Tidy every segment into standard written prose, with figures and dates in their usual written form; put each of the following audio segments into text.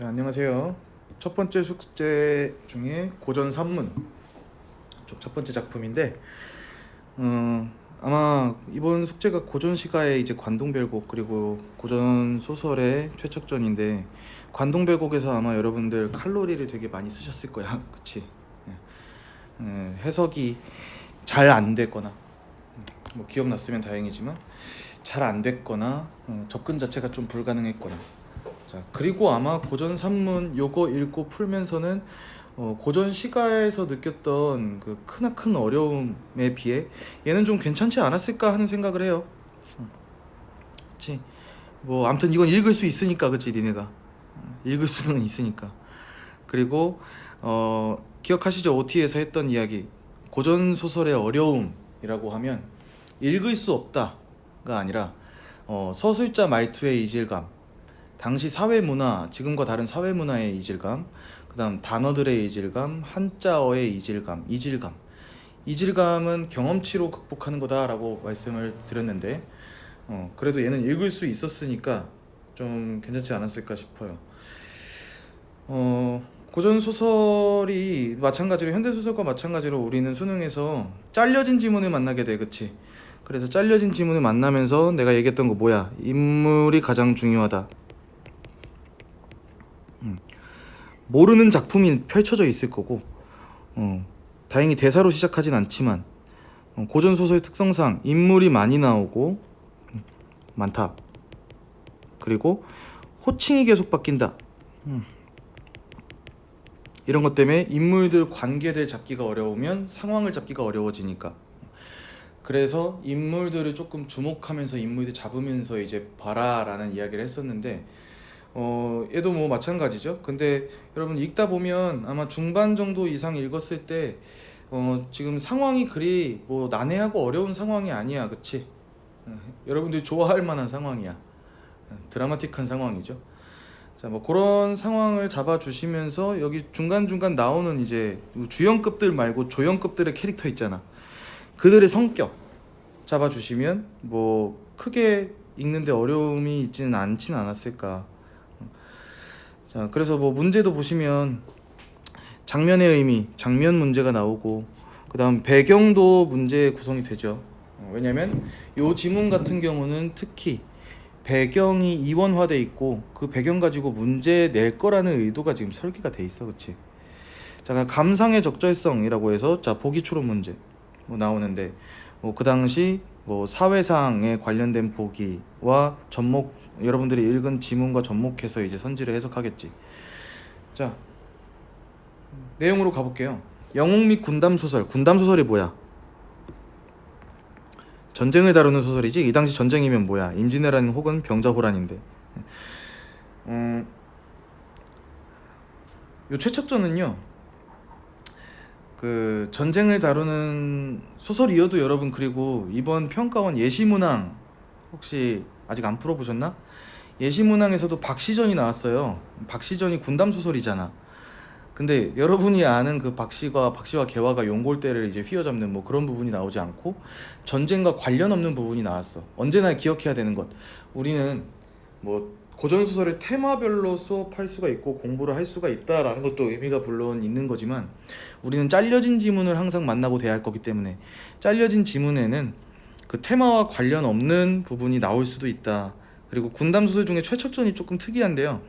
자, 안녕하세요. 첫 번째 숙제 중에 고전 산문 첫 번째 작품인데, 아마 이번 숙제가 고전 시가의 이제 관동별곡 그리고 고전 소설의 최척전인데, 관동별곡에서 아마 여러분들 칼로리를 되게 많이 쓰셨을 거야, 그치? 해석이 잘 안 됐거나, 뭐 기억났으면 다행이지만 잘 안 됐거나, 접근 자체가 좀 불가능했거나. 자, 그리고 아마 고전 산문 요거 읽고 풀면서는 고전 시가에서 느꼈던 그 크나큰 어려움에 비해 얘는 좀 괜찮지 않았을까 하는 생각을 해요. 그치? 뭐 아무튼 이건 읽을 수 있으니까, 그치? 니네가 읽을 수는 있으니까. 그리고 기억하시죠? OT에서 했던 이야기, 고전 소설의 어려움이라고 하면 읽을 수 없다가 아니라 서술자 말투의 이질감, 당시 사회문화, 지금과 다른 사회문화의 이질감, 그 다음 단어들의 이질감, 한자어의 이질감은 경험치로 극복하는 거다라고 말씀을 드렸는데, 그래도 얘는 읽을 수 있었으니까 좀 괜찮지 않았을까 싶어요. 고전 소설이 마찬가지로, 현대 소설과 마찬가지로 우리는 수능에서 잘려진 지문을 만나게 돼, 그치? 그래서 잘려진 지문을 만나면서 내가 얘기했던 거 뭐야? 인물이 가장 중요하다. 모르는 작품이 펼쳐져 있을 거고, 다행히 대사로 시작하진 않지만, 고전 소설의 특성상 인물이 많이 나오고 많다. 그리고 호칭이 계속 바뀐다. 이런 것 때문에 인물들 관계들 잡기가 어려우면 상황을 잡기가 어려워지니까, 그래서 인물들을 조금 주목하면서 인물들 잡으면서 이제 봐라라는 이야기를 했었는데, 얘도 뭐 마찬가지죠. 근데 여러분 읽다 보면 아마 중반 정도 이상 읽었을 때 지금 상황이 그리 뭐 난해하고 어려운 상황이 아니야, 그치? 여러분들이 좋아할 만한 상황이야. 드라마틱한 상황이죠. 자, 뭐 그런 상황을 잡아주시면서 여기 중간중간 나오는 이제 주연급들 말고 조연급들의 캐릭터 있잖아. 그들의 성격 잡아주시면 뭐 크게 읽는데 어려움이 있지는 않진 않았을까. 자, 그래서 뭐 문제도 보시면 장면의 의미, 장면 문제가 나오고, 그 다음 배경도 문제 구성이 되죠. 왜냐면 요 지문 같은 경우는 특히 배경이 이원화돼 있고 그 배경 가지고 문제 낼 거라는 의도가 지금 설계가 돼 있어, 그치? 자, 감상의 적절성이라고 해서 자 보기 추론 문제 뭐 나오는데, 뭐 그 당시 뭐 사회상에 관련된 보기와 접목, 여러분들이 읽은 지문과 접목해서 이제 선지를 해석하겠지. 자, 내용으로 가볼게요. 영웅 및 군담 소설. 군담 소설이 뭐야? 전쟁을 다루는 소설이지. 이 당시 전쟁이면 뭐야? 임진왜란 혹은 병자호란인데. 요 최척전은요, 그 전쟁을 다루는 소설이어도 여러분, 그리고 이번 평가원 예시문항 혹시 아직 안 풀어보셨나? 예시문항에서도 박시전이 나왔어요. 박시전이 군담 소설이잖아. 근데 여러분이 아는 그 박씨와 개화가 용골대를 이제 휘어잡는 뭐 그런 부분이 나오지 않고 전쟁과 관련 없는 부분이 나왔어. 언제나 기억해야 되는 것, 우리는 뭐 고전 소설을 테마별로 수업할 수가 있고 공부를 할 수가 있다라는 것도 의미가 물론 있는 거지만, 우리는 잘려진 지문을 항상 만나고 대할 거기 때문에 잘려진 지문에는 그 테마와 관련 없는 부분이 나올 수도 있다. 그리고 군담 소설 중에 최척전이 조금 특이한데요.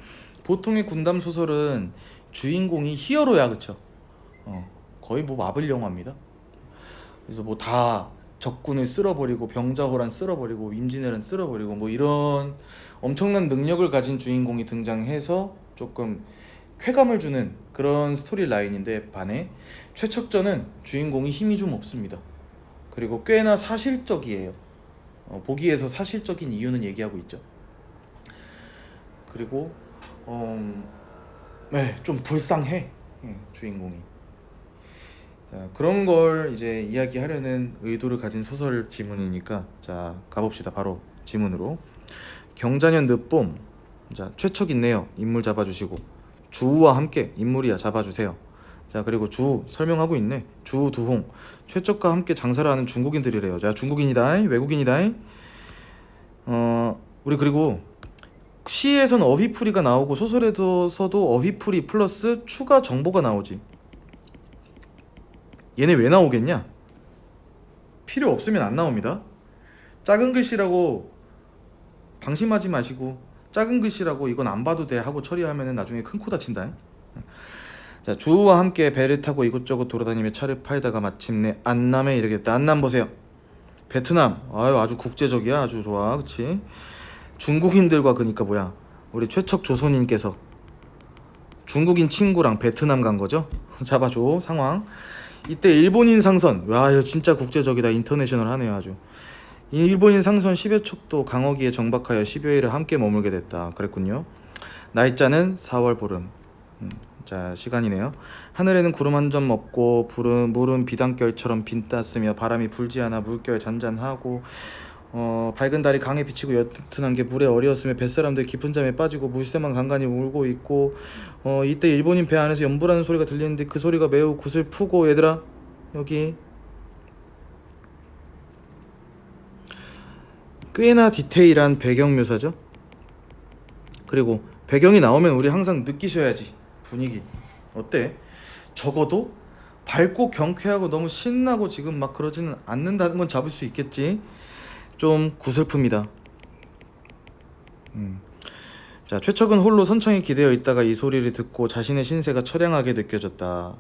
보통의 군담 소설은 주인공이 히어로야, 그쵸? 거의 뭐 마블 영화입니다. 그래서 뭐 다 적군을 쓸어버리고 병자호란 쓸어버리고 임진왜란 쓸어버리고 뭐 이런 엄청난 능력을 가진 주인공이 등장해서 조금 쾌감을 주는 그런 스토리 라인인데, 반해 최척전은 주인공이 힘이 좀 없습니다. 그리고 꽤나 사실적이에요. 보기에서 사실적인 이유는 얘기하고 있죠. 그리고 네, 좀 불쌍해, 주인공이. 자, 그런 걸 이제 이야기하려는 의도를 가진 소설 지문이니까, 자 가봅시다. 바로 지문으로. 경자년 늦봄. 자, 최척 있네요. 인물 잡아주시고, 주우와 함께 인물이야, 잡아주세요. 자, 그리고 주 설명하고 있네. 주 두홍, 최척과 함께 장사를 하는 중국인들이래요. 자, 중국인이다, 외국인이다. 우리 그리고 시에서는 어휘풀이가 나오고 소설에서도 어휘풀이 플러스 추가 정보가 나오지. 얘네 왜 나오겠냐? 필요 없으면 안 나옵니다. 작은 글씨라고 방심하지 마시고, 작은 글씨라고 이건 안 봐도 돼 하고 처리하면 나중에 큰 코 다친다. 자, 주우와 함께 배를 타고 이곳저곳 돌아다니며 차를 팔다가 마침내 안남에 이르겠다. 안남 보세요. 베트남. 아유, 아주 국제적이야. 아주 좋아. 그치? 중국인들과, 그니까 뭐야, 우리 최척 조선인께서 중국인 친구랑 베트남 간 거죠. 잡아줘. 상황. 이때 일본인 상선. 와, 이거 진짜 국제적이다. 인터내셔널 하네요. 아주. 일본인 상선 10여 척도 강어기에 정박하여 10여일을 함께 머물게 됐다. 그랬군요. 날짜는 4월 보름. 자, 시간이네요. 하늘에는 구름 한 점 없고 물은 비단결처럼 빈땄으며 바람이 불지 않아 물결 잔잔하고, 밝은 달이 강에 비치고 옅은한 게 물에 어리었으며 뱃사람들 깊은 잠에 빠지고 물새만 간간히 울고 있고, 이때 일본인 배 안에서 연불하는 소리가 들리는데 그 소리가 매우 구슬프고, 얘들아 여기 꽤나 디테일한 배경 묘사죠. 그리고 배경이 나오면 우리 항상 느끼셔야지. 분위기 어때? 적어도 밝고 경쾌하고 너무 신나고 지금 막 그러지는 않는다는 건 잡을 수 있겠지. 좀 구슬픕니다. 자, 최척은 홀로 선창에 기대어 있다가 이 소리를 듣고 자신의 신세가 처량하게 느껴졌다.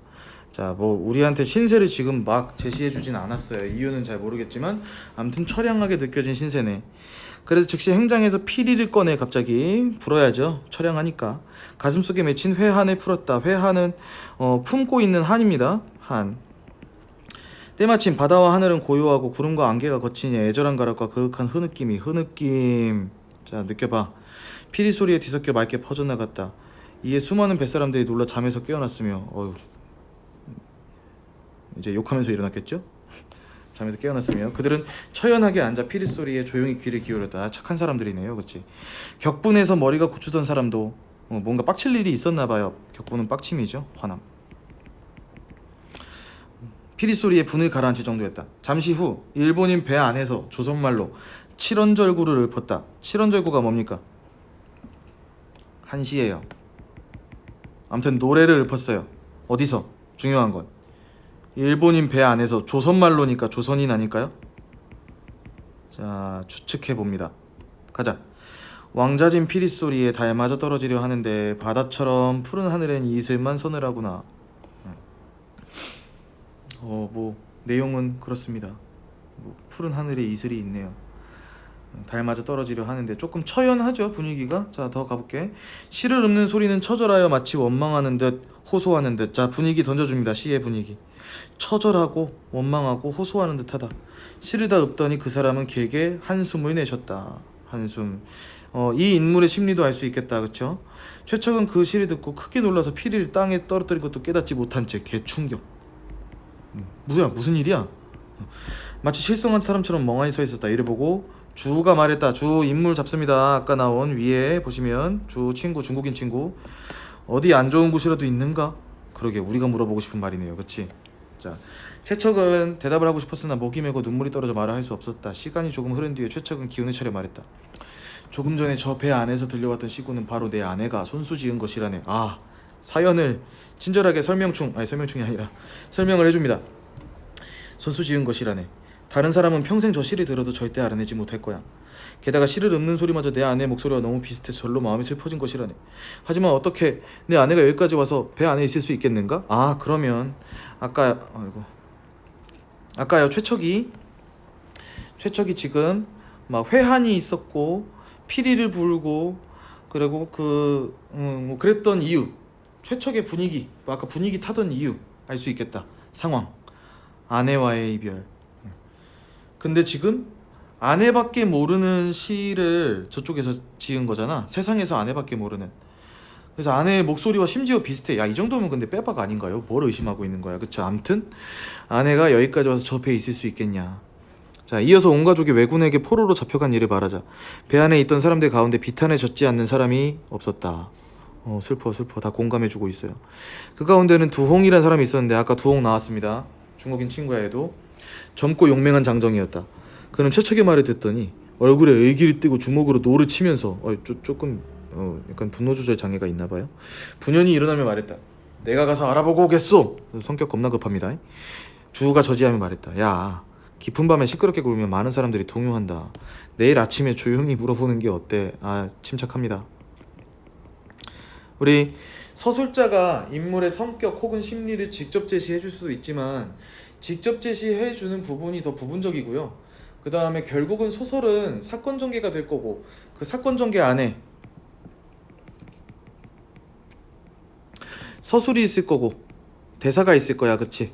자, 뭐 우리한테 신세를 지금 막 제시해주진 않았어요. 이유는 잘 모르겠지만 아무튼 처량하게 느껴진 신세네. 그래서 즉시 행장에서 피리를 꺼내 갑자기 불어야죠. 처량하니까. 가슴속에 맺힌 회한을 풀었다. 회한은 품고 있는 한입니다. 한. 때마침 바다와 하늘은 고요하고 구름과 안개가 거치니 애절한 가락과 그윽한 흐느낌. 자, 느껴봐. 피리 소리에 뒤섞여 맑게 퍼져나갔다. 이에 수많은 뱃사람들이 놀라 잠에서 깨어났으며, 이제 욕하면서 일어났겠죠? 잠에서 깨어났으며 그들은 처연하게 앉아 피리 소리에 조용히 귀를 기울였다. 착한 사람들이네요. 그치? 격분해서 머리가 고추던 사람도 뭔가 빡칠 일이 있었나봐요. 격분은 빡침이죠. 화남. 피리 소리에 분을 가라앉힐 정도였다. 잠시 후 일본인 배 안에서 조선말로 칠원절구를 읊었다. 칠원절구가 뭡니까? 한시예요. 아무튼 노래를 읊었어요. 어디서? 중요한 건 일본인 배 안에서. 조선말로니까 조선인 아닐까요? 자, 추측해봅니다. 가자. 왕자진 피리 소리에 달마저 떨어지려 하는데 바다처럼 푸른 하늘엔 이슬만 서늘하구나. 뭐 내용은 그렇습니다. 뭐 푸른 하늘에 이슬이 있네요. 달마저 떨어지려 하는데 조금 처연하죠, 분위기가. 자, 더 가볼게. 시를 읊는 소리는 처절하여 마치 원망하는 듯 호소하는 듯. 자, 분위기 던져줍니다. 시의 분위기. 처절하고 원망하고 호소하는 듯하다. 시를 다 읊더니 그 사람은 길게 한숨을 내셨다. 한숨. 이 인물의 심리도 알 수 있겠다. 그쵸? 최척은 그 시를 듣고 크게 놀라서 피리를 땅에 떨어뜨린 것도 깨닫지 못한 채 개충격. 무슨 일이야? 마치 실성한 사람처럼 멍하니 서 있었다. 이를 보고 주가 말했다. 주 인물 잡습니다. 아까 나온 위에 보시면 주 친구, 중국인 친구. 어디 안 좋은 곳이라도 있는가? 그러게, 우리가 물어보고 싶은 말이네요. 그치? 자, 최척은 대답을 하고 싶었으나 목이 메고 눈물이 떨어져 말을 할 수 없었다. 시간이 조금 흐른 뒤에 최척은 기운을 차려 말했다. 조금 전에 저 배 안에서 들려왔던 시구는 바로 내 아내가 손수 지은 것이라네. 아, 사연을 친절하게 설명충이 아니라 설명을 해줍니다. 손수 지은 것이라네. 다른 사람은 평생 저 시를 들어도 절대 알아내지 못할 거야. 게다가 시를 읊는 소리마저 내 아내의 목소리와 너무 비슷해서 절로 마음이 슬퍼진 것이라네. 하지만 어떻게 내 아내가 여기까지 와서 배 안에 있을 수 있겠는가? 아, 그러면 아까요, 최척이 지금 막 회한이 있었고 피리를 불고 그리고 뭐 그랬던 이유, 최척의 분위기, 아까 분위기 타던 이유 알 수 있겠다. 상황, 아내와의 이별. 근데 지금 아내밖에 모르는 시를 저쪽에서 지은 거잖아. 세상에서 아내밖에 모르는. 그래서 아내의 목소리와 심지어 비슷해. 야, 이 정도면 근데 빼박 아닌가요? 뭘 의심하고 있는 거야? 그쵸? 암튼 아내가 여기까지 와서 저 배에 있을 수 있겠냐. 자, 이어서 온 가족이 왜군에게 포로로 잡혀간 일을 말하자. 배 안에 있던 사람들 가운데 비탄에 젖지 않는 사람이 없었다. 슬퍼. 다 공감해주고 있어요. 그 가운데는 두홍이라는 사람이 있었는데 아까 두홍 나왔습니다. 중국인 친구야. 해도 젊고 용맹한 장정이었다. 그는 최척의 말을 듣더니 얼굴에 의기를 띠고 주먹으로 노를 치면서 조금 약간 분노 조절 장애가 있나 봐요. 분연이 일어나며 말했다. 내가 가서 알아보고 오겠소. 성격 겁나 급합니다. 주우가 저지하며 말했다. 야, 깊은 밤에 시끄럽게 굴면 많은 사람들이 동요한다. 내일 아침에 조용히 물어보는 게 어때? 아, 침착합니다. 우리 서술자가 인물의 성격 혹은 심리를 직접 제시해 줄 수도 있지만 직접 제시해 주는 부분이 더 부분적이고요. 그 다음에 결국은 소설은 사건 전개가 될 거고 그 사건 전개 안에 서술이 있을 거고 대사가 있을 거야, 그치?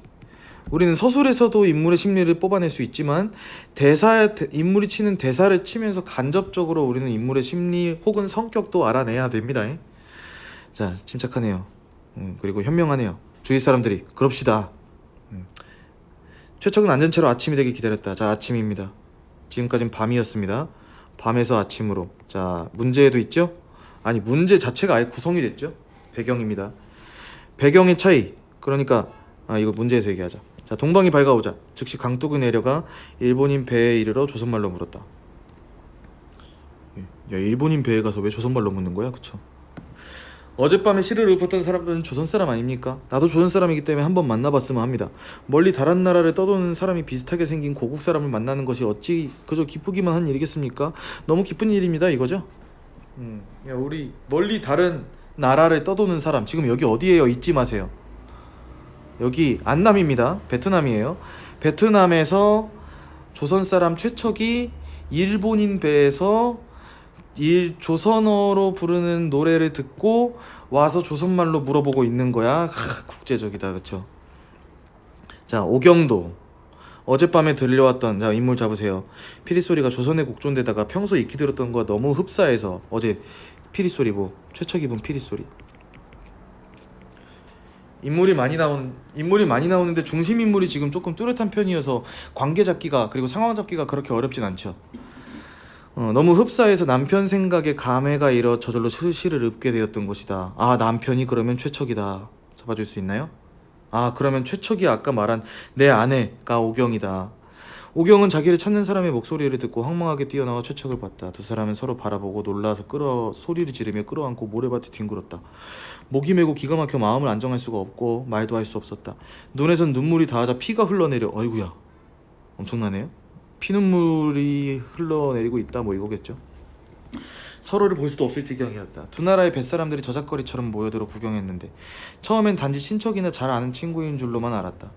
우리는 서술에서도 인물의 심리를 뽑아낼 수 있지만 인물이 치는 대사를 치면서 간접적으로 우리는 인물의 심리 혹은 성격도 알아내야 됩니다. 자, 침착하네요. 그리고 현명하네요. 주위 사람들이 그럽시다. 최척은 앉은 채로 아침이 되길 기다렸다. 자, 아침입니다. 지금까지는 밤이었습니다. 밤에서 아침으로. 자, 문제에도 있죠? 아니, 문제 자체가 아예 구성이 됐죠? 배경입니다. 배경의 차이. 그러니까 이거 문제에서 얘기하자. 자, 동방이 밝아오자 즉시 강둑이 내려가 일본인 배에 이르러 조선말로 물었다. 야, 일본인 배에 가서 왜 조선말로 묻는 거야? 그쵸? 어젯밤에 시를 읊었던 사람들은 조선 사람 아닙니까? 나도 조선 사람이기 때문에 한번 만나봤으면 합니다. 멀리 다른 나라를 떠도는 사람이 비슷하게 생긴 고국 사람을 만나는 것이 어찌 그저 기쁘기만 한 일이겠습니까? 너무 기쁜 일입니다, 이거죠? 야, 우리 멀리 다른 나라를 떠도는 사람, 지금 여기 어디예요? 잊지 마세요. 여기 안남입니다. 베트남이에요. 베트남에서 조선 사람 최척이 일본인 배에서 조선어로 부르는 노래를 듣고 와서 조선말로 물어보고 있는 거야. 국제적이다, 그쵸? 자, 오경도. 어젯밤에 들려왔던, 자, 인물 잡으세요. 피리 소리가 조선의 곡조인데다가 평소 익히 들었던 거 너무 흡사해서 어제 피리 소리 최척이 본 피리 소리. 인물이 많이 나오는데 중심 인물이 지금 조금 뚜렷한 편이어서 관계 잡기가 그리고 상황 잡기가 그렇게 어렵진 않죠. 너무 흡사해서 남편 생각에 감회가 일어 저절로 시를 읊게 되었던 것이다. 아, 남편이 그러면 최척이다. 잡아줄 수 있나요? 아, 그러면 최척이 아까 말한 내 아내가 오경이다. 오경은 자기를 찾는 사람의 목소리를 듣고 황망하게 뛰어나와 최척을 봤다. 두 사람은 서로 바라보고 놀라서 소리를 지르며 끌어안고 모래밭에 뒹굴었다. 목이 메고 기가 막혀 마음을 안정할 수가 없고 말도 할 수 없었다. 눈에선 눈물이 닿아자 피가 흘러내려. 어이구야, 엄청나네요. 피눈물이 흘러내리고 있다, 뭐 이거겠죠. 서로를 볼 수도 없을 지경이었다. 두 나라의 뱃사람들이 저작거리처럼 모여들어 구경했는데 처음엔 단지 친척이나 잘 아는 친구인 줄로만 알았다.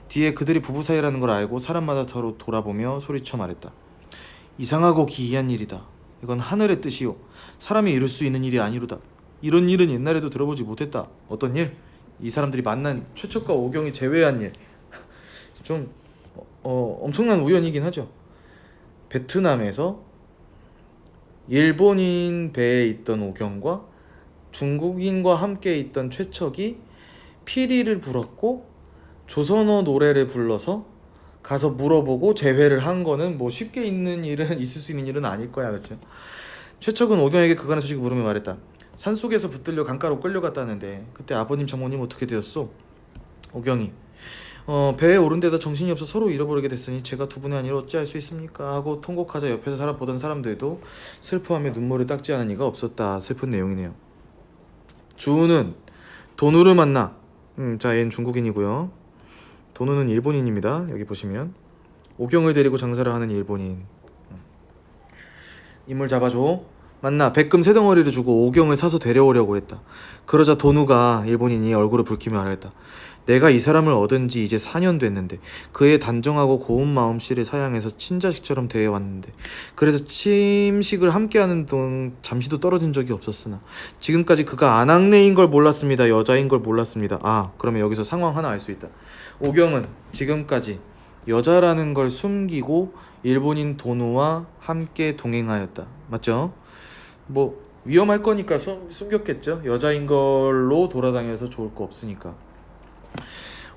뒤에 그들이 부부 사이라는 걸 알고 사람마다 서로 돌아보며 소리쳐 말했다. 이상하고 기이한 일이다. 이건 하늘의 뜻이요, 사람이 이룰 수 있는 일이 아니로다. 이런 일은 옛날에도 들어보지 못했다. 어떤 일? 이 사람들이 만난 최척과 오경이 제외한 일. 좀 엄청난 우연이긴 하죠. 베트남에서 일본인 배에 있던 오경과 중국인과 함께 있던 최척이 피리를 불었고 조선어 노래를 불러서 가서 물어보고 재회를 한 거는 뭐 쉽게 있을 수 있는 일은 아닐 거야, 그렇죠? 최척은 오경에게 그간의 소식을 물으며 말했다. 산속에서 붙들려 강가로 끌려갔다는데 그때 아버님 장모님 어떻게 되었소? 오경이 배에 오른 데다 정신이 없어 서로 잃어버리게 됐으니 제가 두 분의 아니라 어찌할 수 있습니까? 하고 통곡하자 옆에서 보던 사람들도 슬퍼하며 눈물을 닦지 않은 이가 없었다. 슬픈 내용이네요. 주우는 도누를 만나. 자, 얘는 중국인이고요. 도누는 일본인입니다. 여기 보시면 오경을 데리고 장사를 하는 일본인. 인물 잡아줘. 만나 백금 세 덩어리를 주고 오경을 사서 데려오려고 했다. 그러자 도누가, 일본인이 얼굴을 붉히며 말했다. 내가 이 사람을 얻은 지 이제 4년 됐는데 그의 단정하고 고운 마음씨를 사양해서 친자식처럼 대해왔는데 그래서 침식을 함께하는 동 잠시도 떨어진 적이 없었으나 지금까지 그가 아낙네인 걸 몰랐습니다. 여자인 걸 몰랐습니다. 아, 그러면 여기서 상황 하나 알 수 있다. 오경은 지금까지 여자라는 걸 숨기고 일본인 도누와 함께 동행하였다. 맞죠? 뭐 위험할 거니까 숨겼겠죠. 여자인 걸로 돌아다녀서 좋을 거 없으니까.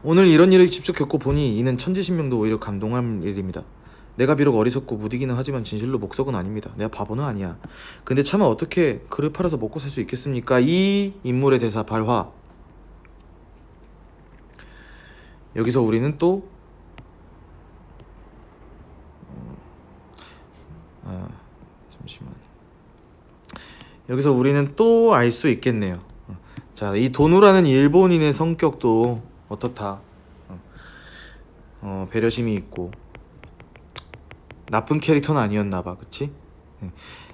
오늘 이런 일을 직접 겪고 보니 이는 천지신명도 오히려 감동할 일입니다. 내가 비록 어리석고 무디기는 하지만 진실로 목석은 아닙니다. 내가 바보는 아니야. 근데 차마 어떻게 그를 팔아서 먹고 살 수 있겠습니까? 이 인물의 대사 발화. 여기서 우리는 또 잠시만. 여기서 우리는 또 알 수 있겠네요. 자, 이 도누라는 일본인의 성격도 어떻다. 배려심이 있고 나쁜 캐릭터는 아니었나봐, 그치?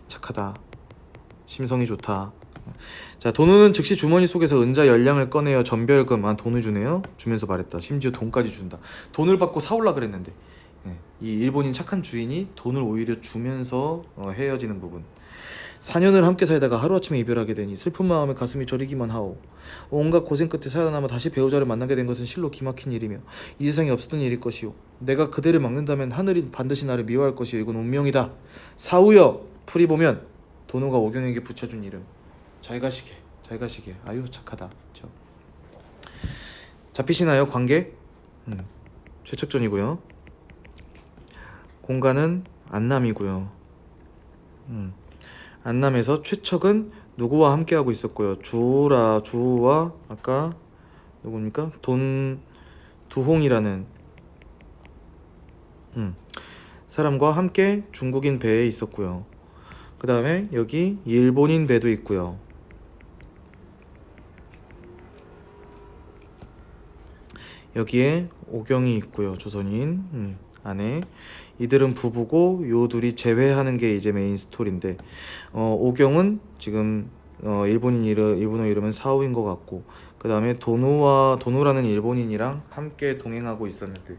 착하다, 심성이 좋다. 자, 도누는 즉시 주머니 속에서 은자 10량을 꺼내어 전별금, 돈을 주네요. 주면서 말했다. 심지어 돈까지 준다. 돈을 받고 사올라 그랬는데, 이 일본인 착한 주인이 돈을 오히려 주면서 헤어지는 부분. 4년을 함께 살다가 하루아침에 이별하게 되니 슬픈 마음에 가슴이 저리기만 하오. 온갖 고생 끝에 살아남아 다시 배우자를 만나게 된 것은 실로 기막힌 일이며 이 세상에 없었던 일일 것이오. 내가 그대를 막는다면 하늘이 반드시 나를 미워할 것이오. 이건 운명이다. 사우여. 풀이 보면 도누가 오경에게 붙여준 이름. 잘 가시게, 잘 가시게. 아유 착하다. 그쵸? 잡히시나요? 관계? 최측전이고요. 공간은 안남이고요. 안남에서 최척은 누구와 함께하고 있었고요. 주우와 아까 누굽니까? 두홍이라는 사람과 함께 중국인 배에 있었고요. 그 다음에 여기 일본인 배도 있고요. 여기에 오경이 있고요. 조선인 안에. 이들은 부부고 요 둘이 제외하는 게 이제 메인 스토리인데, 오경은 지금 일본어 이름은 사우인 것 같고, 그 다음에 도누라는 일본인이랑 함께 동행하고 있었는데,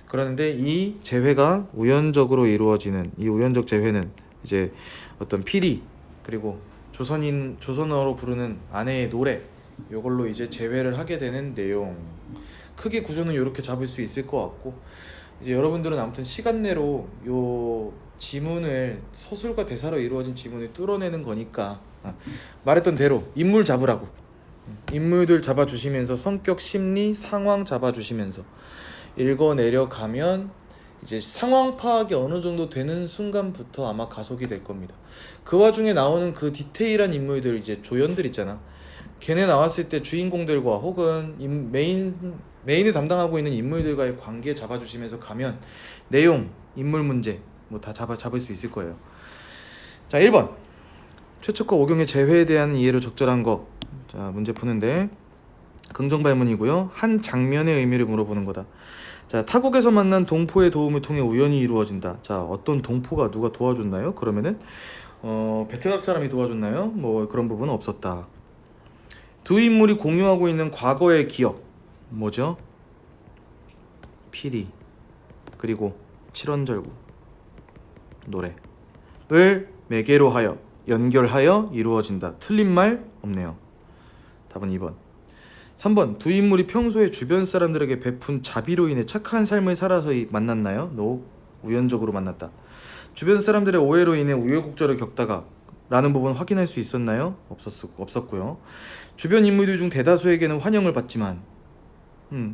그런데 이 재회가 우연적으로 이루어지는, 이 우연적 재회는 이제 어떤 피리, 그리고 조선어로 부르는 아내의 노래, 요걸로 이제 재회를 하게 되는 내용. 크게 구조는 이렇게 잡을 수 있을 것 같고, 이제 여러분들은 아무튼 시간 내로 요 지문을, 서술과 대사로 이루어진 지문을 뚫어내는 거니까 말했던 대로 인물 잡으라고, 인물들 잡아주시면서 성격, 심리, 상황 잡아주시면서 읽어내려 가면 이제 상황 파악이 어느 정도 되는 순간부터 아마 가속이 될 겁니다. 그 와중에 나오는 그 디테일한 인물들, 이제 조연들 있잖아. 걔네 나왔을 때 주인공들과 혹은 메인을 담당하고 있는 인물들과의 관계 잡아주시면서 가면 내용, 인물 문제 뭐 다 잡을 수 있을 거예요. 자, 1번 최척과 오경의 재회에 대한 이해로 적절한 거. 자, 문제 푸는데 긍정 발문이고요. 한 장면의 의미를 물어보는 거다. 자, 타국에서 만난 동포의 도움을 통해 우연히 이루어진다. 자, 어떤 동포가 누가 도와줬나요? 그러면은 베트남 사람이 도와줬나요? 뭐 그런 부분은 없었다. 두 인물이 공유하고 있는 과거의 기억, 뭐죠? 피리, 그리고 칠원절구 노래를 매개로 하여 연결하여 이루어진다. 틀린 말 없네요. 답은 2번. 3번. 두 인물이 평소에 주변 사람들에게 베푼 자비로 인해 착한 삶을 살아서 만났나요? No. 우연적으로 만났다. 주변 사람들의 오해로 인해 우여곡절을 겪다가 라는 부분 확인할 수 있었나요? 없었고요. 주변 인물들 중 대다수에게는 환영을 받지만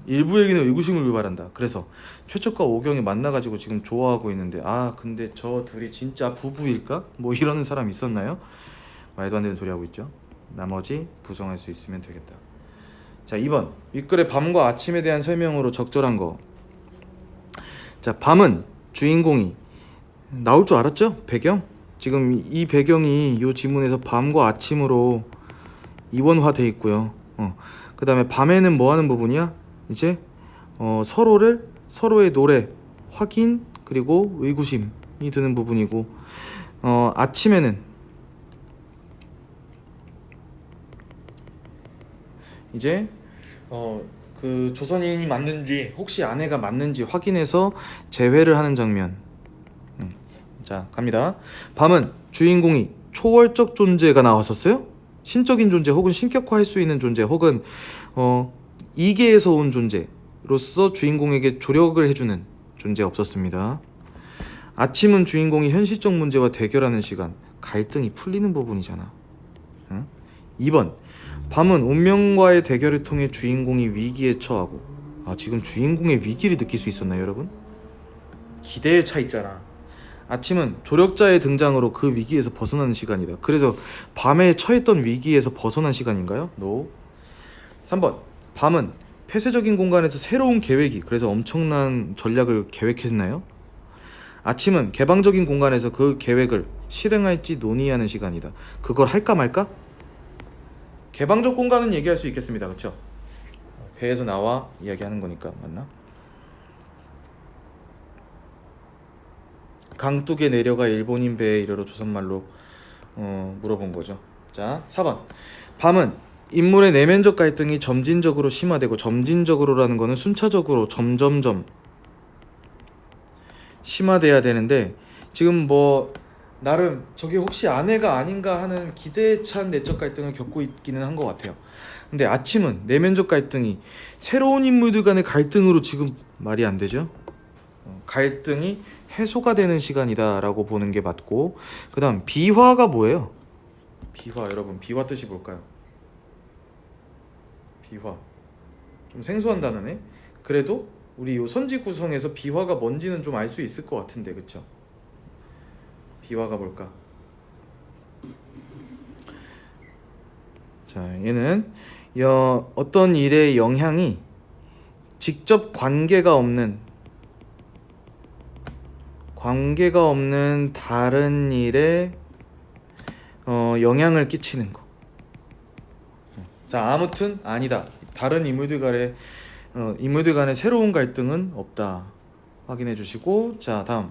일부에게는 의구심을 유발한다. 그래서 최척과 오경이 만나가지고 지금 좋아하고 있는데, 근데 저 둘이 진짜 부부일까? 뭐 이러는 사람 있었나요? 말도 안 되는 소리 하고 있죠. 나머지 부정할 수 있으면 되겠다. 자, 2번. 윗글의 밤과 아침에 대한 설명으로 적절한 거. 자, 밤은 주인공이 나올 줄 알았죠? 배경? 지금 이 배경이 이 지문에서 밤과 아침으로 이원화돼 있고요. 그 다음에 밤에는 뭐 하는 부분이야? 이제 서로의 노래 확인, 그리고 의구심이 드는 부분이고, 아침에는 이제 그 조선인이 맞는지, 혹시 아내가 맞는지 확인해서 재회를 하는 장면. 자, 갑니다. 밤은 주인공이 초월적 존재가 나왔었어요. 신적인 존재 혹은 신격화할 수 있는 존재 혹은 이계에서 온 존재로서 주인공에게 조력을 해주는 존재 없었습니다. 아침은 주인공이 현실적 문제와 대결하는 시간, 갈등이 풀리는 부분이잖아. 2번. 밤은 운명과의 대결을 통해 주인공이 위기에 처하고, 지금 주인공의 위기를 느낄 수 있었나요, 여러분? 기대에 차 있잖아. 아침은 조력자의 등장으로 그 위기에서 벗어나는 시간이다. 그래서 밤에 처했던 위기에서 벗어난 시간인가요? No. 3번. 밤은 폐쇄적인 공간에서 새로운 계획이, 그래서 엄청난 전략을 계획했나요? 아침은 개방적인 공간에서 그 계획을 실행할지 논의하는 시간이다. 그걸 할까 말까? 개방적 공간은 얘기할 수 있겠습니다. 그렇죠? 배에서 나와 이야기하는 거니까. 맞나? 강둑에 내려가 일본인 배에 이르러 조선말로 물어본 거죠. 자, 4번. 밤은 인물의 내면적 갈등이 점진적으로 심화되고, 점진적으로라는 거는 순차적으로 점점점 심화돼야 되는데, 지금 뭐 나름 저게 혹시 아내가 아닌가 하는 기대에 찬 내적 갈등을 겪고 있기는 한 것 같아요. 근데 아침은 내면적 갈등이 새로운 인물들 간의 갈등으로 지금 말이 안 되죠. 갈등이 해소가 되는 시간이다라고 보는 게 맞고, 그 다음 비화가 뭐예요? 비화, 여러분 비화 뜻이 뭘까요? 비화 좀 생소한 단어네. 그래도 우리 요 선지 구성에서 비화가 뭔지는 좀 알 수 있을 것 같은데, 그쵸? 비화가 뭘까? 자, 얘는 어떤 일의 영향이 직접 관계가 없는 다른 일에 영향을 끼치는 거. 자, 아무튼 아니다. 다른 인물들 간의 새로운 갈등은 없다. 확인해 주시고, 자, 다음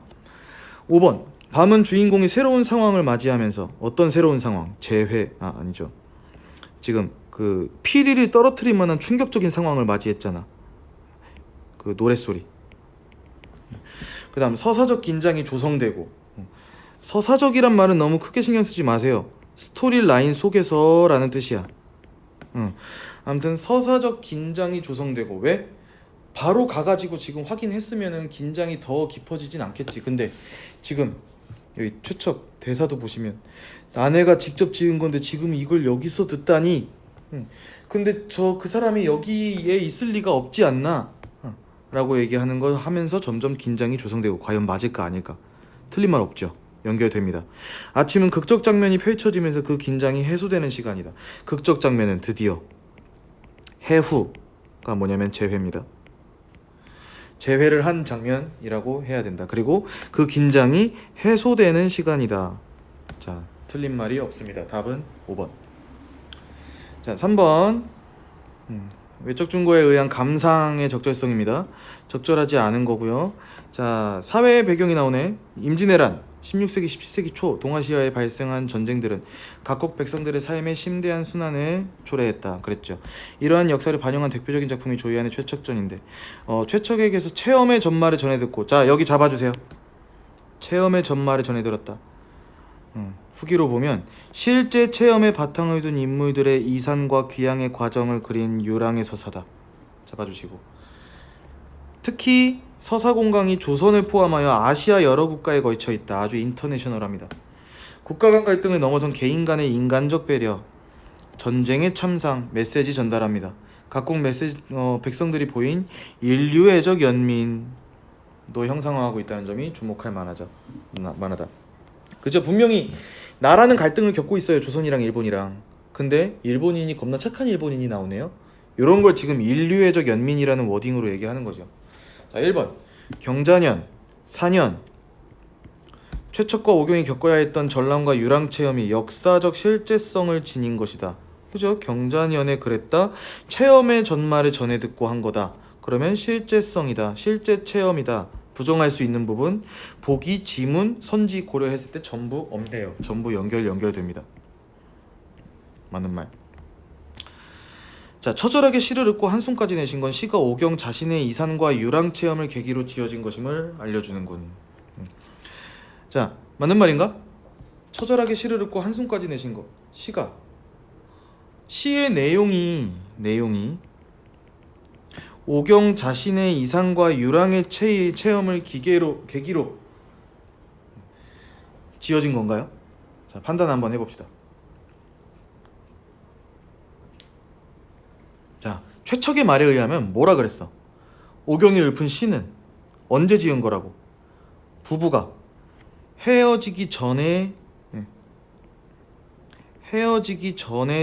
5번. 밤은 주인공이 새로운 상황을 맞이하면서, 어떤 새로운 상황? 아니죠. 지금 그 피리를 떨어뜨릴 만한 충격적인 상황을 맞이했잖아. 그 노랫소리. 그 다음 서사적 긴장이 조성되고, 서사적이란 말은 너무 크게 신경 쓰지 마세요. 스토리 라인 속에서 라는 뜻이야. 아무튼 서사적 긴장이 조성되고, 왜? 바로 가가지고 지금 확인했으면은 긴장이 더 깊어지진 않겠지. 근데 지금 여기 최척 대사도 보시면, 아내가 직접 지은 건데 지금 이걸 여기서 듣다니. 근데 그 사람이 여기에 있을 리가 없지 않나? 라고 얘기하는 걸 하면서 점점 긴장이 조성되고, 과연 맞을까 아닐까? 틀린 말 없죠. 연결됩니다. 아침은 극적 장면이 펼쳐지면서 그 긴장이 해소되는 시간이다. 극적 장면은 드디어 해후가 뭐냐면 재회입니다. 재회를 한 장면이라고 해야 된다. 그리고 그 긴장이 해소되는 시간이다. 자, 틀린 말이 없습니다. 답은 5번. 자, 3번. 외적 증거에 의한 감상의 적절성입니다. 적절하지 않은 거고요. 자, 사회의 배경이 나오네. 임진왜란, 16세기 17세기 초 동아시아에 발생한 전쟁들은 각국 백성들의 삶의 심대한 순환을 초래했다. 그랬죠. 이러한 역사를 반영한 대표적인 작품이 조이안의 최척전인데, 최척에게서 체험의 전말을 전해 듣고, 자, 여기 잡아주세요. 체험의 전말을 전해 들었다. 후기로 보면 실제 체험에 바탕을 둔 인물들의 이산과 귀향의 과정을 그린 유랑의 서사다. 잡아주시고, 특히 서사 공간이 조선을 포함하여 아시아 여러 국가에 걸쳐 있다. 아주 인터내셔널합니다. 국가 간 갈등을 넘어선 개인 간의 인간적 배려, 전쟁의 참상, 메시지 전달합니다. 각국 백성들이 보인 인류애적 연민도 형상화하고 있다는 점이 주목할 만하다. 그죠? 분명히 나라는 갈등을 겪고 있어요. 조선이랑 일본이랑. 근데 일본인이 겁나 착한 일본인이 나오네요. 이런 걸 지금 인류애적 연민이라는 워딩으로 얘기하는 거죠. 자, 1번. 경자년, 사년. 최척과 오경이 겪어야 했던 전랑과 유랑 체험이 역사적 실제성을 지닌 것이다. 그죠? 경자년에 그랬다. 체험의 전말을 전해 듣고 한 거다. 그러면 실제성이다. 실제 체험이다. 부정할 수 있는 부분, 보기, 지문, 선지 고려했을 때 전부 없네요. 전부 연결됩니다. 맞는 말. 자, 처절하게 시를 읊고 한숨까지 내신 건 시가 오경 자신의 이산과 유랑 체험을 계기로 지어진 것임을 알려주는군. 자, 맞는 말인가? 처절하게 시를 읊고 한숨까지 내신 거. 시의 내용이 오경 자신의 이산과 유랑의 체험을 계기로 지어진 건가요? 자, 판단 한번 해봅시다. 자, 최척의 말에 의하면 뭐라 그랬어? 오경이 읊은 시는 언제 지은 거라고? 부부가 헤어지기 전에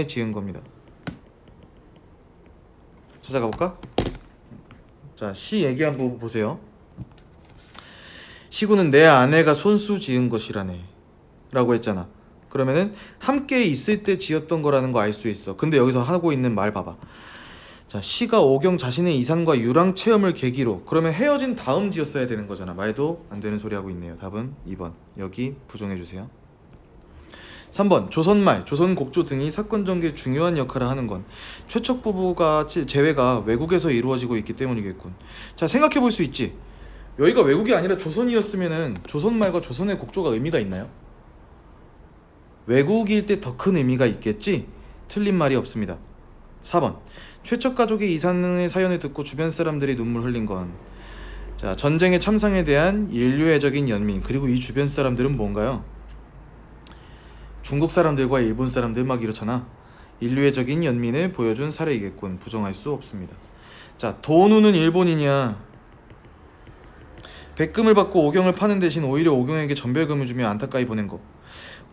지은 겁니다. 찾아가 볼까? 자, 시 얘기한 부분 보세요. 시구는 내 아내가 손수 지은 것이라네 라고 했잖아. 그러면은 함께 있을 때 지었던 거라는 거 알 수 있어. 근데 여기서 하고 있는 말 봐봐. 자, 시가 오경 자신의 이상과 유랑 체험을 계기로, 그러면 헤어진 다음 지었어야 되는 거잖아. 말도 안 되는 소리 하고 있네요. 답은 2번. 여기 부정해 주세요. 3번. 조선말, 조선곡조 등이 사건 전개에 중요한 역할을 하는 건 최척 부부가 재회가 외국에서 이루어지고 있기 때문이겠군. 자, 생각해 볼 수 있지. 여기가 외국이 아니라 조선이었으면은 조선말과 조선의 곡조가 의미가 있나요? 외국일 때 더 큰 의미가 있겠지? 틀린 말이 없습니다. 4번. 최척 가족의 이산의 사연을 듣고 주변 사람들이 눈물 흘린 건, 자, 전쟁의 참상에 대한 인류애적인 연민, 그리고 이 주변 사람들은 뭔가요? 중국 사람들과 일본 사람들 막 이렇잖아. 인류애적인 연민을 보여준 사례이겠군. 부정할 수 없습니다. 자, 도누는 일본이냐? 백금을 받고 오경을 파는 대신 오히려 오경에게 전별금을 주며 안타까이 보낸 거.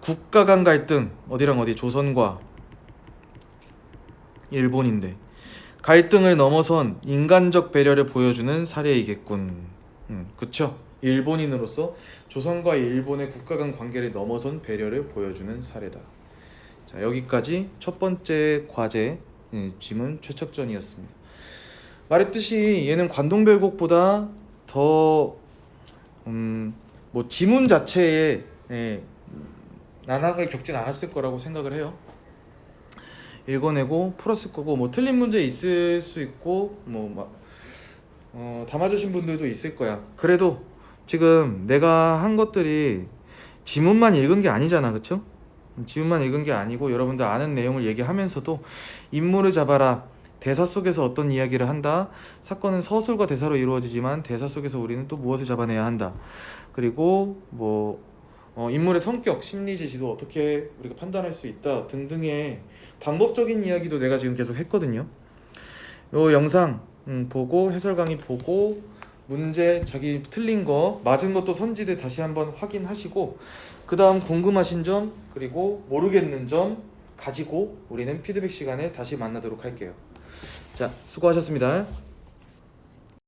국가 간 갈등, 어디랑 어디? 조선과 일본인데 갈등을 넘어선 인간적 배려를 보여주는 사례이겠군. 그쵸? 일본인으로서 조선과 일본의 국가 간 관계를 넘어선 배려를 보여주는 사례다. 자, 여기까지 첫 번째 과제 지문 최척전이었습니다. 말했듯이 얘는 관동별곡보다 더 뭐 지문 자체에 난항을 겪진 않았을 거라고 생각을 해요. 읽어내고 풀었을 거고, 뭐 틀린 문제 있을 수 있고, 다 맞으신 분들도 있을 거야. 그래도 지금 내가 한 것들이 지문만 읽은 게 아니잖아, 그쵸? 지문만 읽은 게 아니고 여러분들 아는 내용을 얘기하면서도 인물을 잡아라, 대사 속에서 어떤 이야기를 한다, 사건은 서술과 대사로 이루어지지만 대사 속에서 우리는 또 무엇을 잡아내야 한다, 그리고 인물의 성격, 심리 지시도 어떻게 우리가 판단할 수 있다 등등의 방법적인 이야기도 내가 지금 계속 했거든요. 요 영상 보고 해설 강의 보고 문제 자기 틀린 거 맞은 것도 선지대 다시 한번 확인하시고, 그 다음 궁금하신 점 그리고 모르겠는 점 가지고 우리는 피드백 시간에 다시 만나도록 할게요. 자, 수고하셨습니다.